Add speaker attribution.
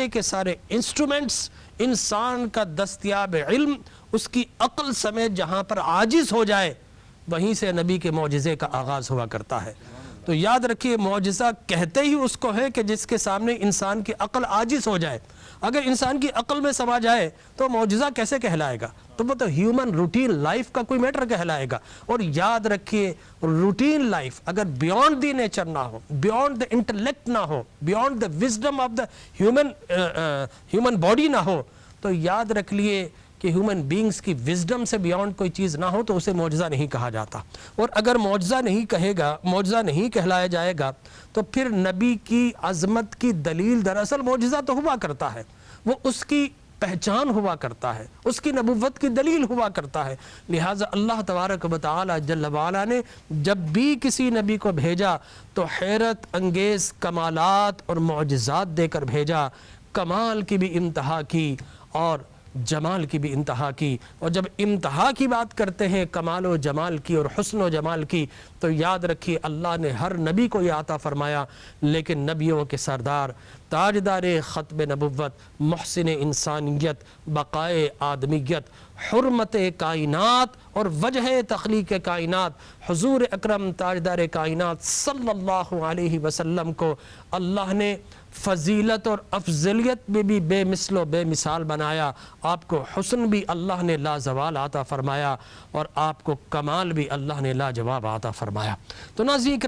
Speaker 1: سارے کے سارے انسٹرومنٹس انسان کا دستیاب علم اس کی عقل سمیت جہاں پر عاجز ہو جائے وہیں سے نبی کے معجزے کا آغاز ہوا کرتا ہے۔ تو یاد رکھیے معجزہ کہتے ہی اس کو ہے کہ جس کے سامنے انسان کی عقل عاجز ہو جائے۔ اگر انسان کی عقل میں سما جائے تو معجزہ کیسے کہلائے گا؟ تو وہ تو ہیومن روٹین لائف کا کوئی میٹر کہلائے گا۔ اور یاد رکھیے روٹین لائف اگر بیونڈ دی نیچر نہ ہو، بیونڈ دا انٹلیکٹ نہ ہو، beyond the wisdom of the human body نہ ہو، تو یاد رکھ لیے کہ ہیومن بینگز کی وزڈم سے بیونڈ کوئی چیز نہ ہو تو اسے معجزہ نہیں کہا جاتا۔ اور اگر معجزہ نہیں کہے گا، معجزہ نہیں کہلایا جائے گا تو پھر نبی کی عظمت کی دلیل دراصل معجزہ تو ہوا کرتا ہے، وہ اس کی پہچان ہوا کرتا ہے، اس کی نبوت کی دلیل ہوا کرتا ہے۔ لہٰذا اللہ تبارک و تعالی جل وعلا نے جب بھی کسی نبی کو بھیجا تو حیرت انگیز کمالات اور معجزات دے کر بھیجا، کمال کی بھی انتہا کی اور جمال کی بھی انتہا کی۔ اور جب انتہا کی بات کرتے ہیں کمال و جمال کی اور حسن و جمال کی تو یاد رکھیے اللہ نے ہر نبی کو یہ عطا فرمایا، لیکن نبیوں کے سردار تاجدار ختم نبوت، محسن انسانیت، بقائے آدمیت، حرمت کائنات اور وجہ تخلیق کائنات حضور اکرم تاجدار کائنات صلی اللہ علیہ وسلم کو اللہ نے فضیلت اور افضلیت میں بھی بے مثل و بے مثال بنایا۔ آپ کو حسن بھی اللہ نے لازوال عطا فرمایا اور آپ کو کمال بھی اللہ نے لاجواب عطا فرمایا۔ تو ناظرین